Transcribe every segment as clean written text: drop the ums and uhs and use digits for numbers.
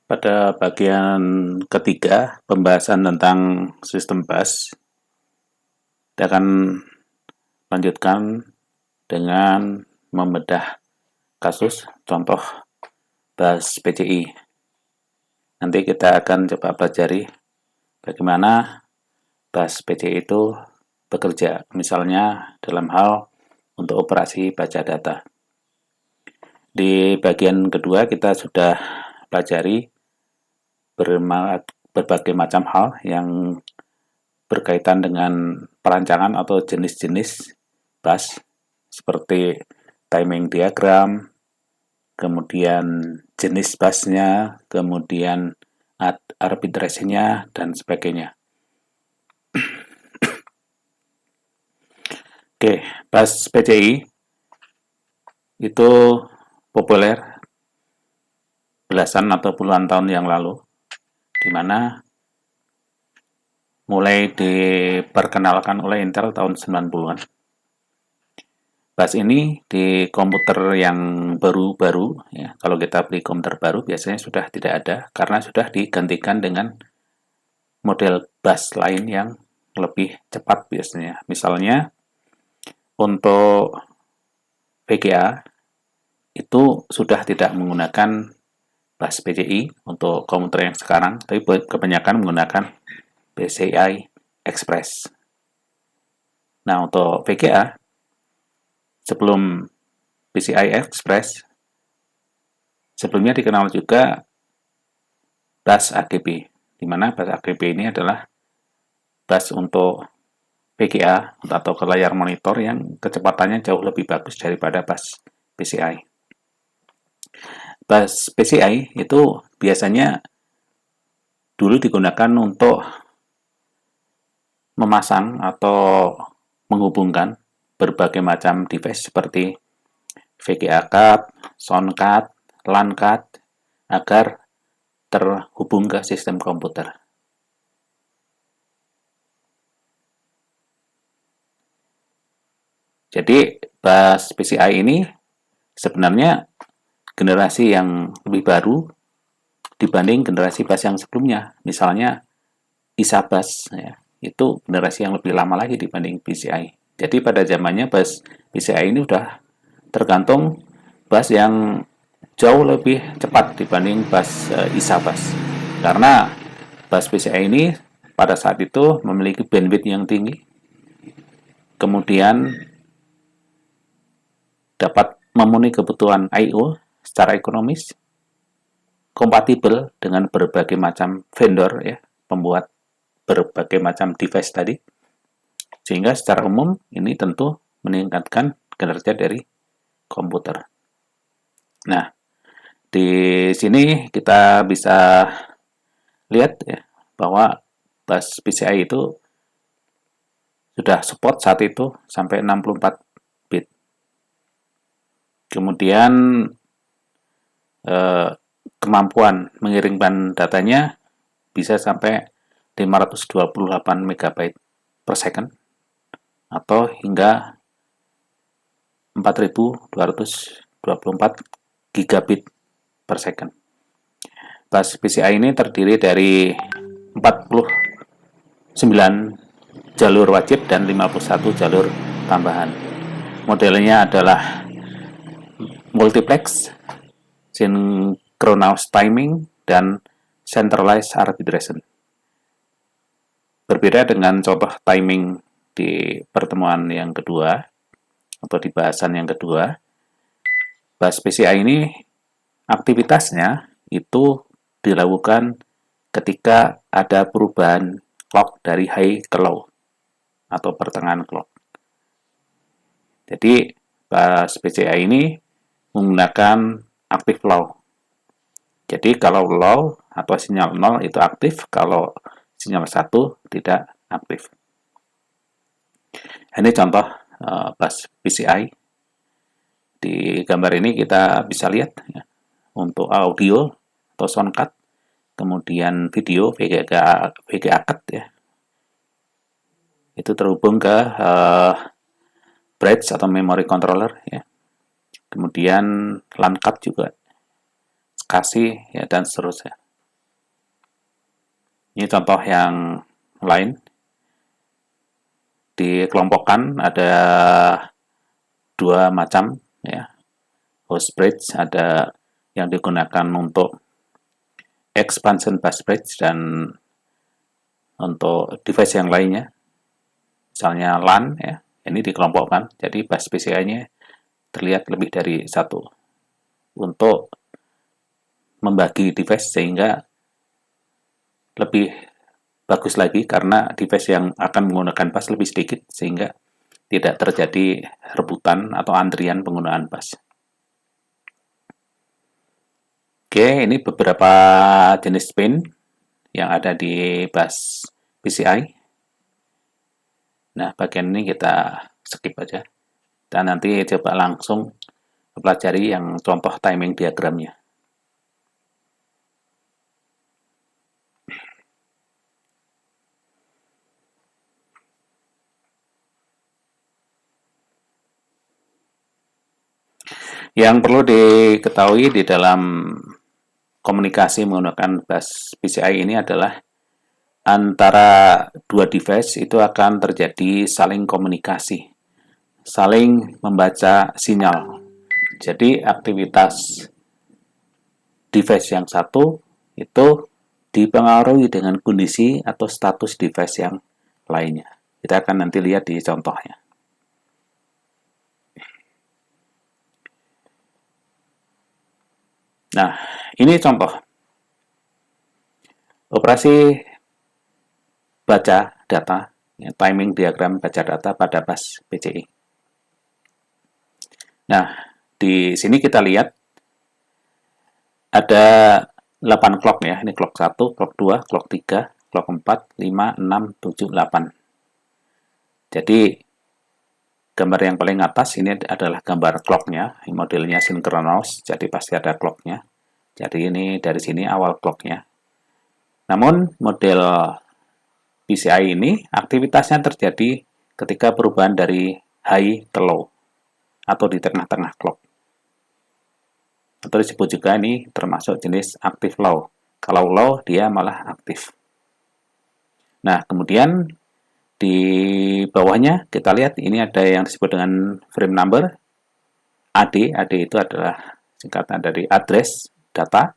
Pada bagian ketiga, pembahasan tentang sistem bus, kita akan lanjutkan dengan membedah kasus contoh bus PCI. Nanti kita akan coba pelajari bagaimana bus PCI itu bekerja, misalnya dalam hal untuk operasi baca data. Di bagian kedua kita sudah pelajari berbagai macam hal yang berkaitan dengan perancangan atau jenis-jenis bus seperti timing diagram, kemudian jenis busnya, kemudian arbitrasinya, dan sebagainya. Oke, bus PCI itu populer belasan atau puluhan tahun yang lalu, di mana mulai diperkenalkan oleh Intel tahun 90-an. Bus ini di komputer yang baru-baru, ya, kalau kita beli komputer baru biasanya sudah tidak ada karena sudah digantikan dengan model bus lain yang lebih cepat biasanya. Misalnya untuk VGA itu sudah tidak menggunakan bus PCI untuk komputer yang sekarang, tapi kebanyakan menggunakan PCI Express. Nah, untuk VGA sebelum PCI Express sebelumnya dikenal juga bus AGB, di mana bus AGB ini adalah bus untuk VGA atau ke layar monitor yang kecepatannya jauh lebih bagus daripada bus PCI. Bus PCI itu biasanya dulu digunakan untuk memasang atau menghubungkan berbagai macam device seperti VGA card, sound card, LAN card agar terhubung ke sistem komputer. Jadi bus PCI ini sebenarnya generasi yang lebih baru dibanding generasi bus yang sebelumnya. Misalnya ISA bus, ya, itu generasi yang lebih lama lagi dibanding PCI. Jadi pada zamannya bus PCI ini udah tergantung bus yang jauh lebih cepat dibanding bus ISA bus. Karena bus PCI ini pada saat itu memiliki bandwidth yang tinggi, kemudian dapat memenuhi kebutuhan I/O secara ekonomis, kompatibel dengan berbagai macam vendor, ya, pembuat berbagai macam device tadi, sehingga secara umum ini tentu meningkatkan kinerja dari komputer. Nah, di sini kita bisa lihat, ya, bahwa bus PCI itu sudah support saat itu sampai 64 bit. Kemudian kemampuan mengirimkan datanya bisa sampai 528 MB per second atau hingga 4224 gigabit per second. Bus PCI ini terdiri dari 49 jalur wajib dan 51 jalur tambahan. Modelnya adalah multiplex, synchronous timing, dan centralized arbitration. Berbeda dengan contoh timing di pertemuan yang kedua atau di bahasan yang kedua, bus PCI ini aktivitasnya itu dilakukan ketika ada perubahan clock dari high ke low atau pertengahan clock. Jadi bus PCI ini menggunakan active low. Jadi kalau low atau sinyal 0 itu aktif, kalau sinyal 1 tidak aktif. Ini contoh bus PCI. Di gambar ini kita bisa lihat, ya, untuk audio atau sound card, kemudian video VGA card, ya, itu terhubung ke bridge atau memory controller, ya. Kemudian LAN card juga kasih, ya, dan seterusnya. Ini contoh yang lain. Dikelompokkan ada dua macam ya. Host bridge ada yang digunakan untuk expansion bus bridge dan untuk device yang lainnya. Misalnya LAN ya, ini dikelompokkan. Jadi bus PCI-nya terlihat lebih dari satu untuk membagi device sehingga lebih bagus lagi karena device yang akan menggunakan bus lebih sedikit sehingga tidak terjadi rebutan atau antrian penggunaan bus. Oke, ini beberapa jenis pin yang ada di bus PCI. Nah, bagian ini kita skip aja. Dan nanti coba langsung pelajari yang contoh timing diagramnya. Yang perlu diketahui di dalam komunikasi menggunakan bus PCI ini adalah antara dua device itu akan terjadi saling komunikasi, saling membaca sinyal. Jadi aktivitas device yang satu itu dipengaruhi dengan kondisi atau status device yang lainnya. Kita akan nanti lihat di contohnya. Nah, ini contoh. Operasi baca data, ya, timing diagram baca data pada bus PCI. Nah, di sini kita lihat ada 8 clock ya. Ini clock 1, clock 2, clock 3, clock 4, 5, 6, 7, 8. Jadi, gambar yang paling atas ini adalah gambar clocknya, modelnya sinkronos, jadi pasti ada clocknya. Jadi ini dari sini awal clocknya. Namun model PCI ini aktivitasnya terjadi ketika perubahan dari high ke low atau di tengah-tengah clock. Atau disebut juga ini termasuk jenis active low. Kalau low dia malah aktif. Nah, kemudian di bawahnya kita lihat ini ada yang disebut dengan frame number. AD itu adalah singkatan dari address data.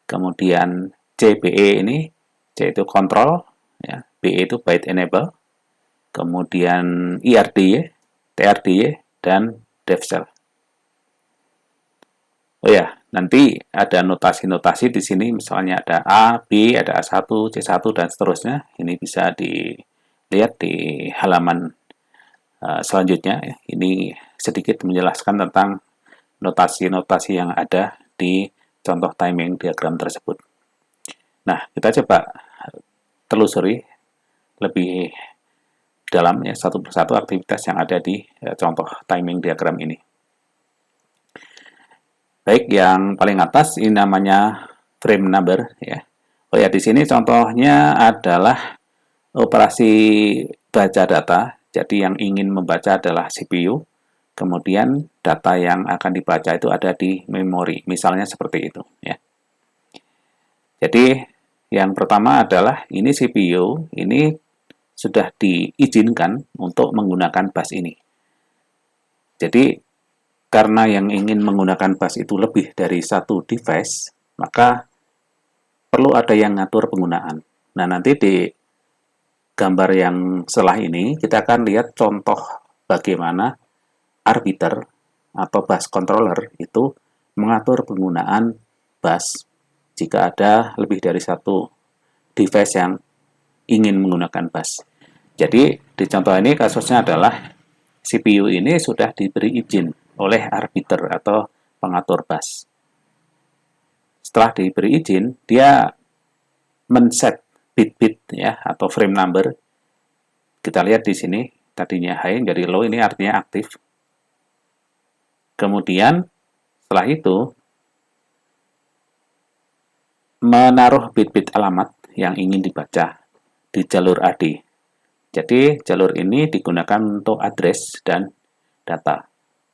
Kemudian CBE ini, C itu control, ya, BE itu byte enable. Kemudian IRDY, TRDY, dan DevCell. Oh ya, nanti ada notasi-notasi di sini, misalnya ada A, B, ada A1, C1, dan seterusnya. Ini bisa dilihat di halaman selanjutnya. Ini sedikit menjelaskan tentang notasi-notasi yang ada di contoh timing diagram tersebut. Nah, kita coba telusuri lebih dalam ya satu persatu aktivitas yang ada di contoh timing diagram ini. Baik, yang paling atas ini namanya frame number ya. Oh ya, di sini contohnya adalah operasi baca data. Jadi yang ingin membaca adalah CPU. Kemudian data yang akan dibaca itu ada di memori. Misalnya seperti itu ya. Jadi yang pertama adalah ini CPU, ini sudah diizinkan untuk menggunakan bus ini. Jadi karena yang ingin menggunakan bus itu lebih dari satu device, maka perlu ada yang ngatur penggunaan. Nah, nanti di gambar yang setelah ini, kita akan lihat contoh bagaimana arbiter atau bus controller itu mengatur penggunaan bus jika ada lebih dari satu device yang ingin menggunakan bus. Jadi, di contoh ini kasusnya adalah CPU ini sudah diberi izin oleh arbiter atau pengatur bus. Setelah diberi izin, dia men-set bit-bit ya atau frame number. Kita lihat di sini tadinya high jadi low, ini artinya aktif. Kemudian setelah itu menaruh bit-bit alamat yang ingin dibaca di jalur AD. Jadi jalur ini digunakan untuk address dan data.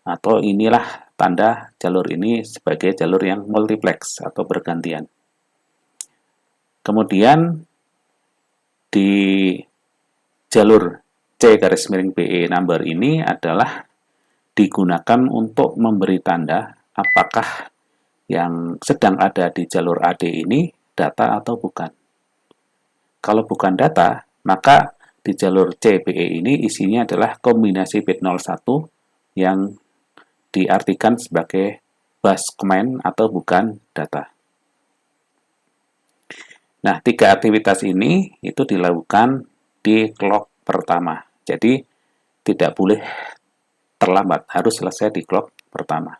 Atau inilah tanda jalur ini sebagai jalur yang multiplex atau bergantian. Kemudian di jalur C_BE number ini adalah digunakan untuk memberi tanda apakah yang sedang ada di jalur AD ini data atau bukan. Kalau bukan data, maka di jalur CBE ini isinya adalah kombinasi bit 01 yang diartikan sebagai bus command atau bukan data. Nah, 3 aktivitas ini itu dilakukan di clock pertama. Jadi, tidak boleh terlambat, harus selesai di clock pertama.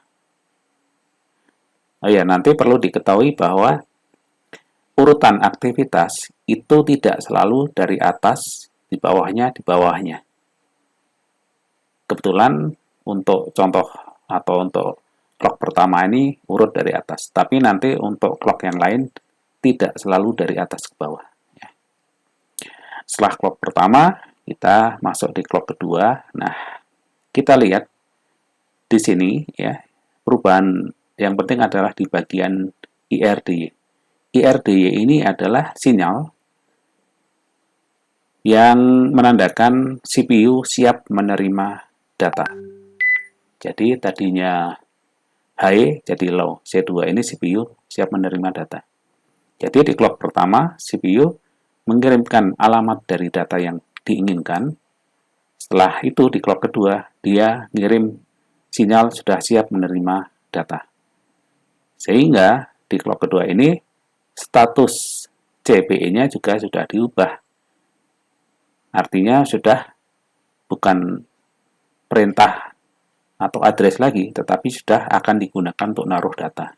Oh ya, nanti perlu diketahui bahwa urutan aktivitas itu tidak selalu dari atas, di bawahnya. Kebetulan untuk contoh atau untuk clock pertama ini urut dari atas, tapi nanti untuk clock yang lain tidak selalu dari atas ke bawah. Setelah clock pertama, kita masuk di clock kedua. Nah, kita lihat di sini ya, perubahan yang penting adalah di bagian IRDY. IRDY ini adalah sinyal yang menandakan CPU siap menerima data. Jadi tadinya high jadi low. C2 ini CPU siap menerima data. Jadi di clock pertama, CPU mengirimkan alamat dari data yang diinginkan. Setelah itu di clock kedua, dia ngirim sinyal sudah siap menerima data. Sehingga di clock kedua ini, status CBE-nya juga sudah diubah. Artinya sudah bukan perintah atau address lagi, tetapi sudah akan digunakan untuk naruh data.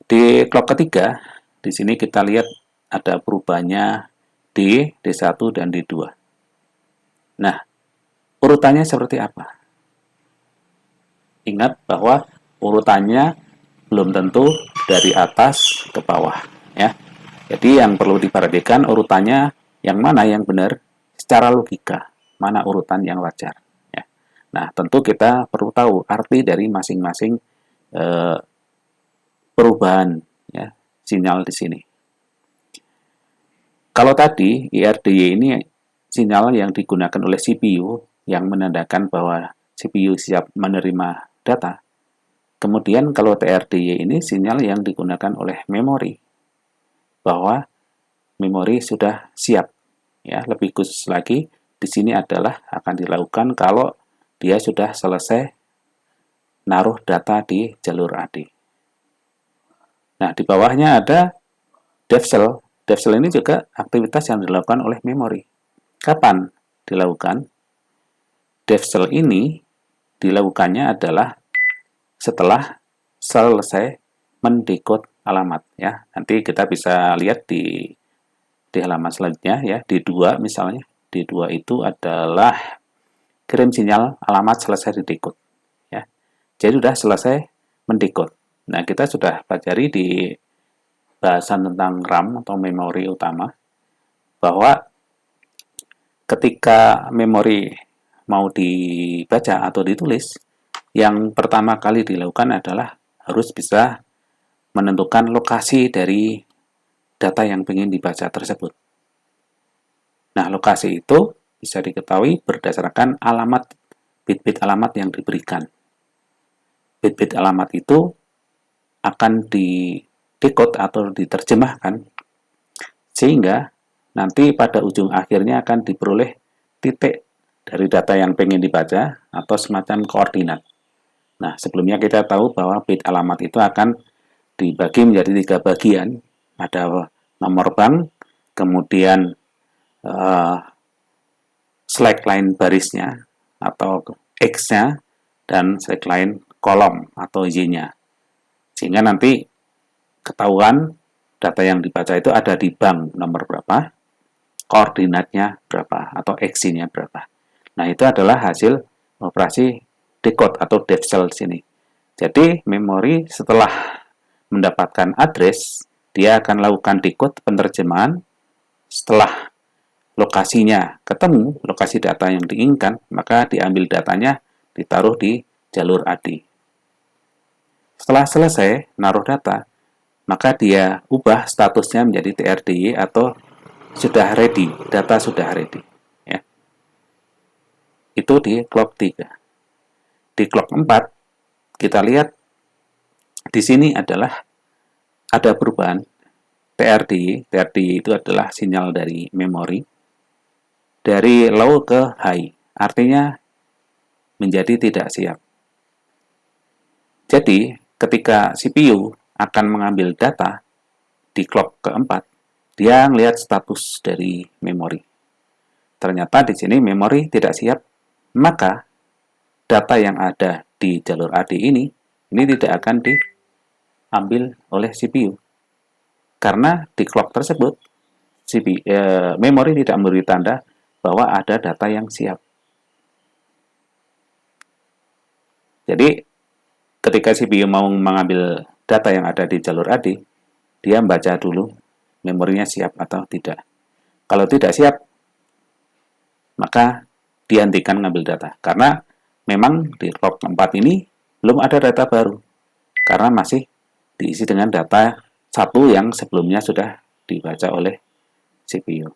Di clock ketiga, di sini kita lihat ada perubahannya D, D1, dan D2. Nah, urutannya seperti apa? Ingat bahwa urutannya belum tentu dari atas ke bawah. Ya. Jadi yang perlu diperhatikan urutannya yang mana yang benar secara logika, mana urutan yang wajar. Ya. Nah, tentu kita perlu tahu arti dari masing-masing perubahan ya, sinyal di sini. Kalau tadi IRDY ini sinyal yang digunakan oleh CPU yang menandakan bahwa CPU siap menerima data. Kemudian kalau TRDY ini sinyal yang digunakan oleh memori bahwa memori sudah siap. Ya, lebih khusus lagi di sini adalah akan dilakukan kalau dia sudah selesai naruh data di jalur AD. Nah, di bawahnya ada DevCell. DevCell ini juga aktivitas yang dilakukan oleh memori. Kapan dilakukan? DevCell ini dilakukannya adalah setelah selesai mendekode alamat ya. Nanti kita bisa lihat di halaman selanjutnya ya, D2 misalnya. D2 itu adalah kirim sinyal alamat selesai didekode ya. Jadi sudah selesai mendekode. Nah, kita sudah pelajari di bahasan tentang RAM atau memori utama bahwa ketika memori mau dibaca atau ditulis, yang pertama kali dilakukan adalah harus bisa menentukan lokasi dari data yang ingin dibaca tersebut. Nah, lokasi itu bisa diketahui berdasarkan alamat, bit-bit alamat yang diberikan. Bit-bit alamat itu akan didekode atau diterjemahkan sehingga nanti pada ujung akhirnya akan diperoleh titik dari data yang pengen dibaca atau semacam koordinat. Nah, sebelumnya kita tahu bahwa bit alamat itu akan dibagi menjadi 3 bagian. Ada nomor bank, kemudian slackline barisnya atau X-nya, dan slackline kolom atau Y-nya. Sehingga nanti ketahuan data yang dibaca itu ada di bank nomor berapa, koordinatnya berapa, atau X-nya berapa. Nah, itu adalah hasil operasi decode atau DevCell di sini. Jadi, memori setelah mendapatkan address, dia akan lakukan decode penerjemahan. Setelah lokasinya ketemu, lokasi data yang diinginkan, maka diambil datanya, ditaruh di jalur AD. Setelah selesai naruh data, maka dia ubah statusnya menjadi TRDY atau sudah ready, data sudah ready. Ya. Itu di clock 3. Di clock 4, kita lihat di sini adalah ada perubahan TRDY. TRDY itu adalah sinyal dari memori dari low ke high, artinya menjadi tidak siap. Jadi, ketika CPU akan mengambil data di clock keempat, dia melihat status dari memori. Ternyata di sini memori tidak siap, maka data yang ada di jalur AD ini tidak akan diambil oleh CPU. Karena di clock tersebut, memori tidak memberi tanda bahwa ada data yang siap. Jadi, ketika CPU mau mengambil data yang ada di jalur AD, dia membaca dulu memorinya siap atau tidak. Kalau tidak siap, maka dihentikan ngambil data. Karena memang di clock 4 ini belum ada data baru. Karena masih diisi dengan data satu yang sebelumnya sudah dibaca oleh CPU.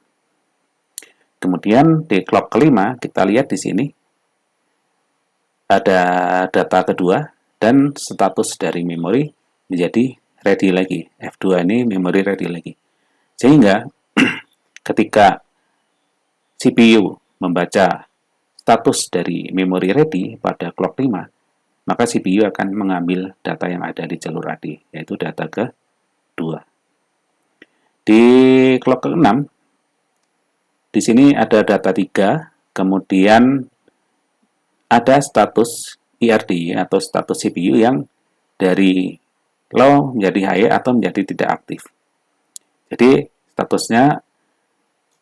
Kemudian di clock kelima, kita lihat di sini ada data kedua dan status dari memori menjadi ready lagi. F2 ini memori ready lagi. Sehingga ketika CPU membaca status dari memori ready pada clock 5, maka CPU akan mengambil data yang ada di jalur AD, yaitu data ke-2. Di clock ke-6, di sini ada data 3, kemudian ada status IRD atau status CPU yang dari low menjadi high atau menjadi tidak aktif. Jadi statusnya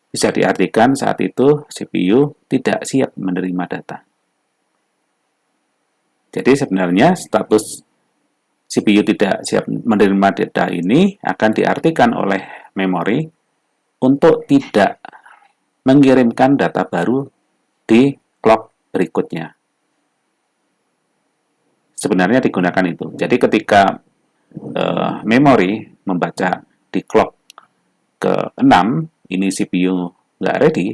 bisa diartikan saat itu CPU tidak siap menerima data. Jadi sebenarnya status CPU tidak siap menerima data ini akan diartikan oleh memori untuk tidak mengirimkan data baru di clock berikutnya. Sebenarnya digunakan itu. Jadi ketika memori membaca di clock ke-6, ini CPU nggak ready,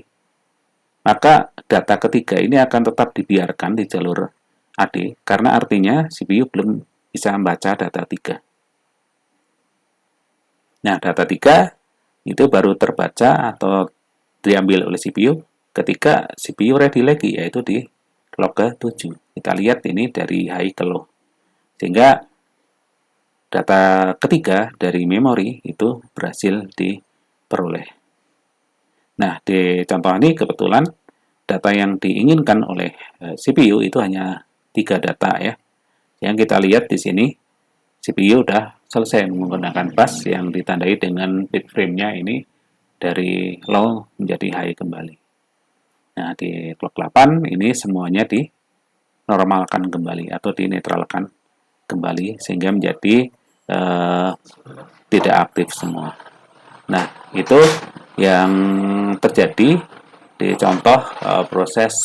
maka data ketiga ini akan tetap dibiarkan di jalur AD, karena artinya CPU belum bisa membaca data 3. Nah, data 3 itu baru terbaca atau diambil oleh CPU ketika CPU ready lagi, yaitu di clock ke-7. Kita lihat ini dari high ke low. Sehingga data ketiga dari memori itu berhasil diperoleh. Nah, di contoh ini kebetulan data yang diinginkan oleh CPU itu hanya 3 data ya. Yang kita lihat di sini, CPU sudah selesai menggunakan bus yang ditandai dengan bit frame-nya ini dari low menjadi high kembali. Nah, di clock 8 ini semuanya dinormalkan kembali atau dinetralkan kembali sehingga menjadi tidak aktif semua. Nah, itu yang terjadi di contoh proses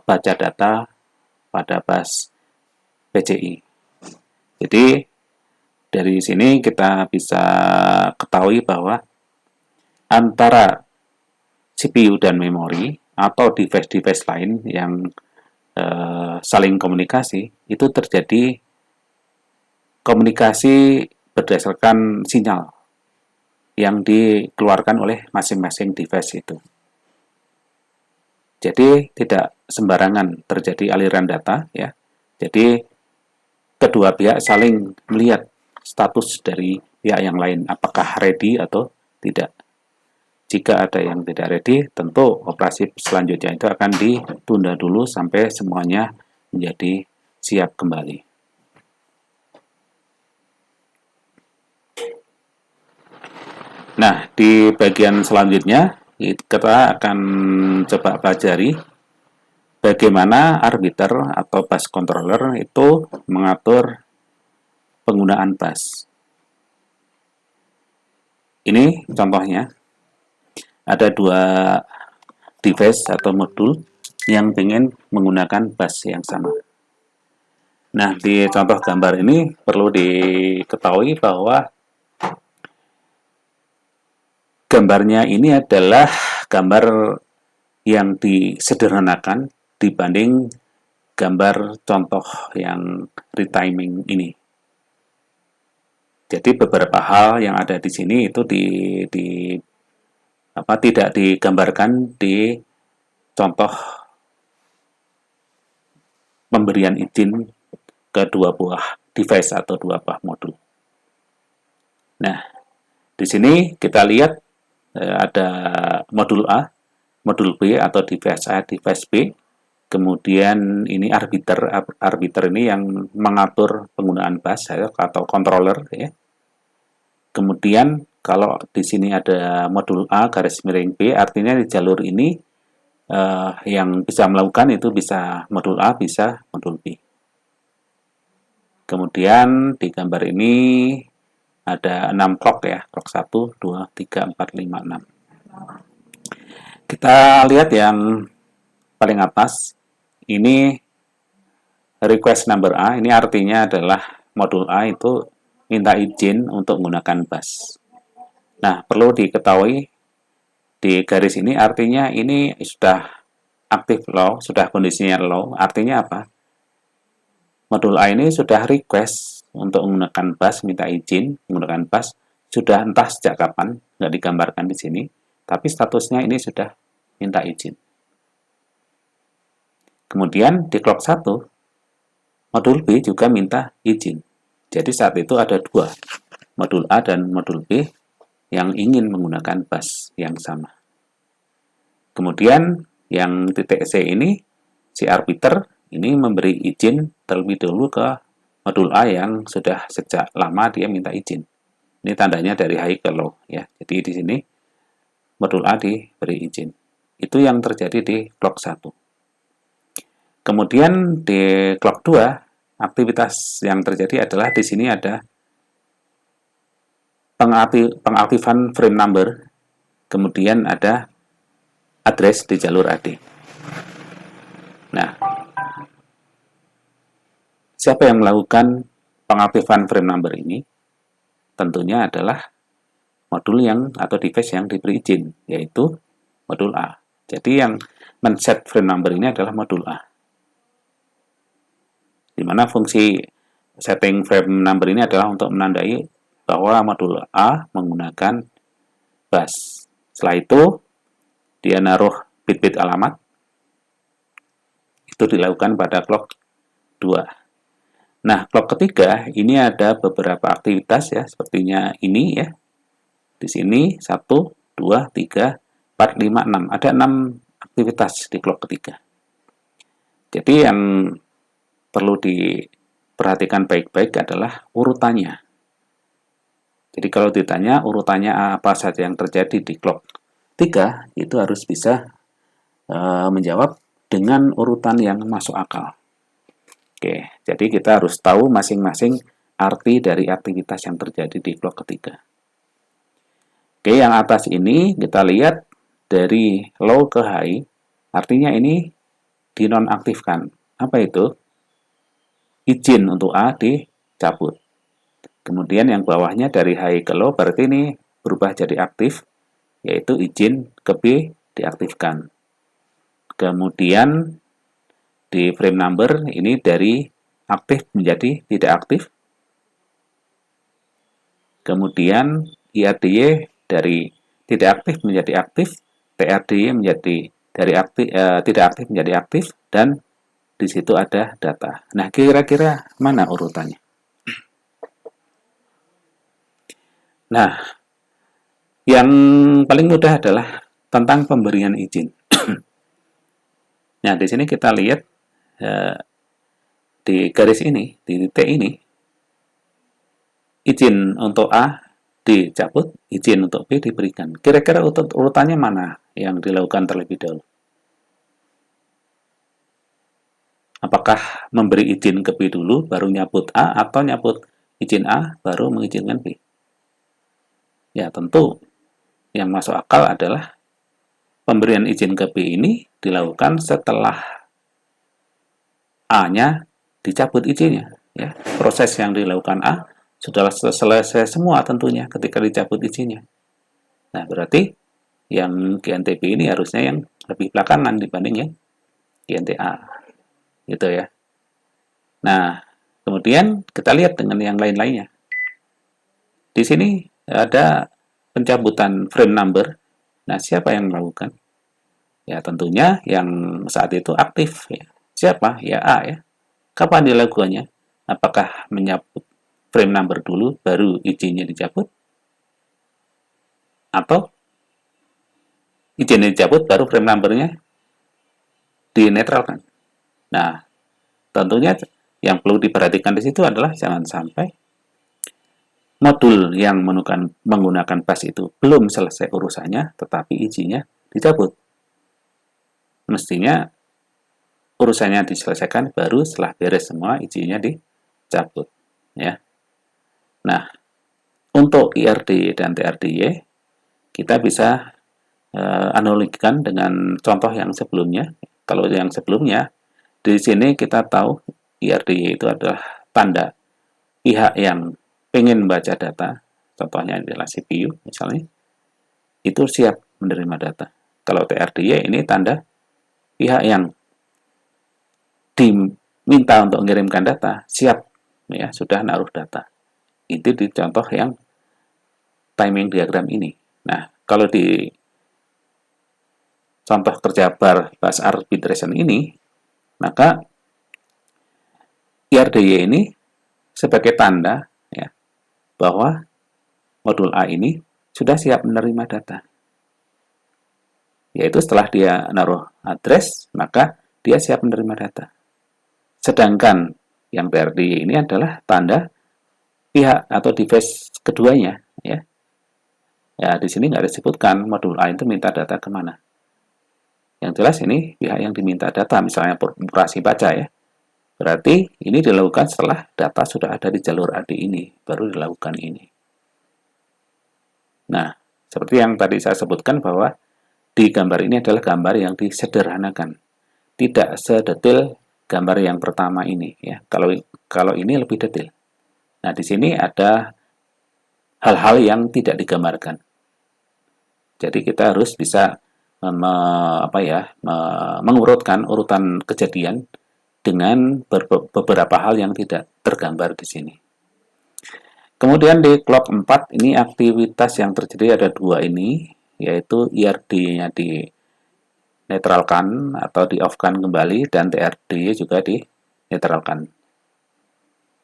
baca data pada bus PCI. Jadi, dari sini kita bisa ketahui bahwa antara CPU dan memori atau device-device lain yang saling komunikasi, itu terjadi komunikasi berdasarkan sinyal yang dikeluarkan oleh masing-masing device itu. Jadi tidak sembarangan terjadi aliran data ya. Jadi kedua pihak saling melihat status dari pihak yang lain apakah ready atau tidak. Jika ada yang tidak ready, tentu operasi selanjutnya itu akan ditunda dulu sampai semuanya menjadi siap kembali. Nah, di bagian selanjutnya kita akan coba pelajari bagaimana arbiter atau bus controller itu mengatur penggunaan bus. Ini contohnya, ada 2 device atau modul yang ingin menggunakan bus yang sama. Nah, di contoh gambar ini perlu diketahui bahwa gambarnya ini adalah gambar yang disederhanakan dibanding gambar contoh yang retiming ini. Jadi beberapa hal yang ada di sini itu tidak digambarkan di contoh pemberian izin ke dua buah device atau dua buah modul. Nah, di sini kita lihat ada modul A, modul B atau device A, device B. Kemudian ini arbiter ini yang mengatur penggunaan bus atau controller ya. Kemudian kalau di sini ada modul A garis miring B, artinya di jalur ini yang bisa melakukan itu bisa modul A, bisa modul B. Kemudian di gambar ini ada 6 clock ya, clock 1, 2, 3, 4, 5, 6. Kita lihat yang paling atas, ini request number A, ini artinya adalah modul A itu minta izin untuk menggunakan bus. Nah, perlu diketahui di garis ini artinya ini sudah aktif low, sudah kondisinya low, artinya apa? Modul A ini sudah request untuk menggunakan bus, minta izin menggunakan bus, sudah entah sejak kapan, nggak digambarkan di sini, tapi statusnya ini sudah minta izin. Kemudian di clock 1, modul B juga minta izin. Jadi saat itu ada dua, modul A dan modul B yang ingin menggunakan bus yang sama. Kemudian yang titik C ini, si arbiter ini memberi izin terlebih dahulu ke modul A yang sudah sejak lama dia minta izin. Ini tandanya dari high ke low ya. Jadi di sini modul A diberi izin. Itu yang terjadi di clock 1. Kemudian di clock 2, aktivitas yang terjadi adalah di sini ada pengaktifan frame number, kemudian ada address di jalur AD. Nah, siapa yang melakukan pengaktifan frame number ini? Tentunya adalah modul yang atau device yang diberi izin, yaitu modul A. Jadi yang men-set frame number ini adalah modul A. Di mana fungsi setting frame number ini adalah untuk menandai bahwa modul A menggunakan bus. Setelah itu, dia naruh bit-bit alamat. Itu dilakukan pada clock 2. Nah, clock ketiga, ini ada beberapa aktivitas ya, sepertinya ini ya. Di sini 1, 2, 3, 4, 5, 6. Ada 6 aktivitas di clock ketiga. Jadi yang perlu diperhatikan baik-baik adalah urutannya. Jadi kalau ditanya urutannya apa saja yang terjadi di clock 3, itu harus bisa menjawab dengan urutan yang masuk akal. Oke, jadi kita harus tahu masing-masing arti dari aktivitas yang terjadi di clock ketiga. Oke, yang atas ini kita lihat dari low ke high, artinya ini dinonaktifkan. Apa itu? Izin untuk A dicabut. Kemudian yang bawahnya dari high ke low berarti ini berubah jadi aktif, yaitu izin ke B diaktifkan. Kemudian di frame number ini dari aktif menjadi tidak aktif. Kemudian IRDY dari tidak aktif menjadi aktif, TRDY menjadi dari aktif, tidak aktif menjadi aktif, dan di situ ada data. Nah, kira-kira mana urutannya? Nah, yang paling mudah adalah tentang pemberian izin. Nah, di sini kita lihat di garis ini, di titik ini, izin untuk A dicabut, izin untuk B diberikan. Kira-kira urutannya mana yang dilakukan terlebih dahulu? Apakah memberi izin ke B dulu, baru nyabut A, atau nyabut izin A, baru mengizinkan B? Ya, tentu yang masuk akal adalah pemberian izin ke B ini dilakukan setelah A-nya dicabut izinnya. Ya, proses yang dilakukan A sudah selesai semua tentunya ketika dicabut izinnya. Nah, berarti yang GNTB ini harusnya yang lebih belakangan dibanding yang GNTA. Gitu ya. Nah, kemudian kita lihat dengan yang lain-lainnya. Di sini ada pencabutan frame number. Nah, siapa yang melakukan? Ya, tentunya yang saat itu aktif. Ya. Siapa? Ya, A ya. Kapan dilakukannya? Apakah menyabut frame number dulu, baru izinnya dicabut? Atau izinnya dicabut, baru frame numbernya dinetralkan? Nah, tentunya yang perlu diperhatikan di situ adalah jangan sampai modul yang menggunakan bus itu belum selesai urusannya, tetapi izinnya dicabut. Mestinya urusannya diselesaikan baru setelah beres semua izinnya dicabut. Ya. Nah, untuk IRD dan TRDY kita bisa analogikan dengan contoh yang sebelumnya. Kalau yang sebelumnya di sini kita tahu IRDY itu adalah tanda pihak yang ingin membaca data, contohnya adalah CPU misalnya, itu siap menerima data. Kalau TRDY ini tanda pihak yang diminta untuk mengirimkan data siap, ya sudah naruh data. Itu di contoh yang timing diagram ini. Nah, kalau di contoh kerja bar bus arbitration ini, maka IRDY ini sebagai tanda ya, bahwa modul A ini sudah siap menerima data. Yaitu setelah dia naruh address, maka dia siap menerima data. Sedangkan yang TRDY ini adalah tanda pihak atau device keduanya. Ya, ya di sini nggak disebutkan modul A itu minta data kemana. Yang jelas ini pihak yang diminta data, misalnya operasi baca ya. Berarti ini dilakukan setelah data sudah ada di jalur AD ini, baru dilakukan ini. Nah, seperti yang tadi saya sebutkan bahwa di gambar ini adalah gambar yang disederhanakan. Tidak sedetail gambar yang pertama ini ya. Kalau ini lebih detail. Nah, di sini ada hal-hal yang tidak digambarkan. Jadi kita harus bisa mengurutkan urutan kejadian dengan beberapa hal yang tidak tergambar di sini. Kemudian di clock 4 ini aktivitas yang terjadi ada dua ini, yaitu IRD-nya dinetralkan atau di-off-kan kembali dan TRD juga dinetralkan.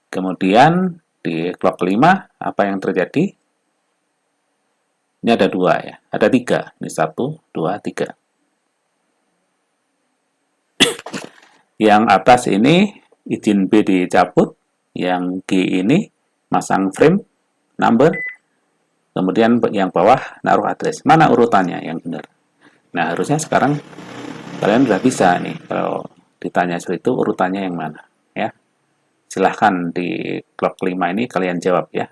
Kemudian di clock 5 apa yang terjadi? Ini ada dua ya, ada tiga. Ini 1, 2, 3. Yang atas ini izin B dicabut, yang G ini masang frame number, kemudian yang bawah naruh address. Mana urutannya yang benar? Nah, harusnya sekarang kalian udah bisa nih, kalau ditanya seperti itu urutannya yang mana ya. Silahkan di clock 5 ini kalian jawab ya.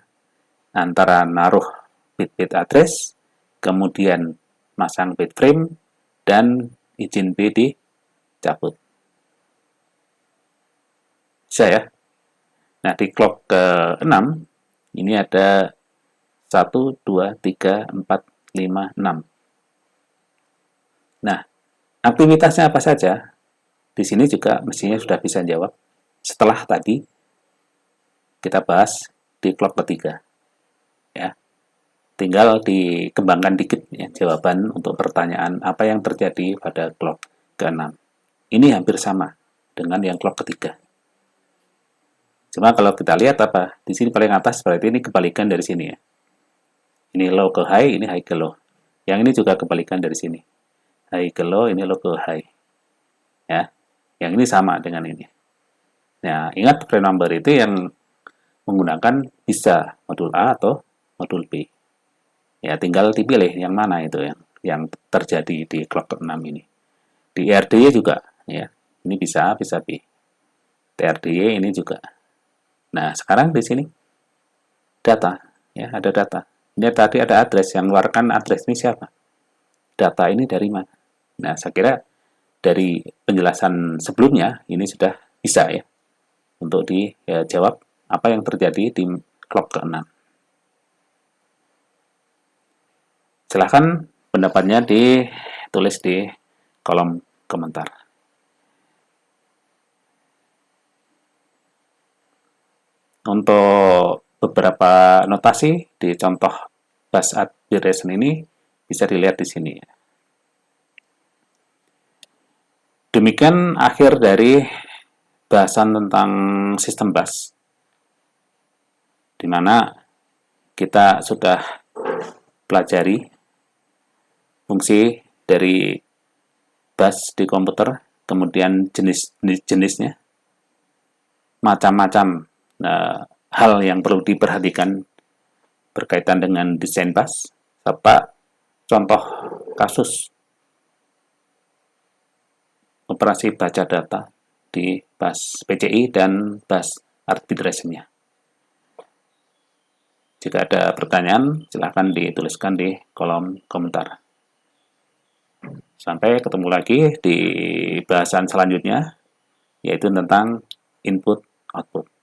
Antara naruh bit-bit address, kemudian masang bit frame, dan izin B dicabut. Bisa ya? Nah, di clock ke-6, ini ada 1, 2, 3, 4, 5, 6. Nah, aktivitasnya apa saja? Di sini juga mestinya sudah bisa jawab. Setelah tadi kita bahas di clock ketiga. Ya. Tinggal dikembangkan dikit ya, jawaban untuk pertanyaan apa yang terjadi pada clock ke-6. Ini hampir sama dengan yang clock ketiga. Cuma kalau kita lihat apa, di sini paling atas berarti ini kebalikan dari sini ya. Ini low ke high, ini high ke low. Yang ini juga kebalikan dari sini. High ke low, ini low ke high. Ya. Yang ini sama dengan ini. Nah, ingat frame number itu yang menggunakan bisa modul A atau modul B. Ya, tinggal dipilih yang mana itu yang terjadi di clock ke-6 ini. Di RDY juga ya. Ini bisa B. TRDY ini juga. Nah, sekarang di sini data ya, ada data. Ini tadi ada address, yang mengeluarkan address ini siapa? Data ini dari mana? Nah, saya kira dari penjelasan sebelumnya ini sudah bisa ya. untuk dijawab apa yang terjadi di clock ke-6. Silahkan pendapatnya ditulis di kolom komentar. Untuk beberapa notasi di contoh bus at duration ini bisa dilihat di sini. Demikian akhir dari bahasan tentang sistem bus, di mana kita sudah pelajari fungsi dari bus di komputer, kemudian jenis-jenisnya, macam-macam hal yang perlu diperhatikan berkaitan dengan desain bus, serta contoh kasus operasi baca data di bus PCI dan bus arbitration-nya. Jika ada pertanyaan, silahkan dituliskan di kolom komentar. Sampai ketemu lagi di bahasan selanjutnya, yaitu tentang input-output.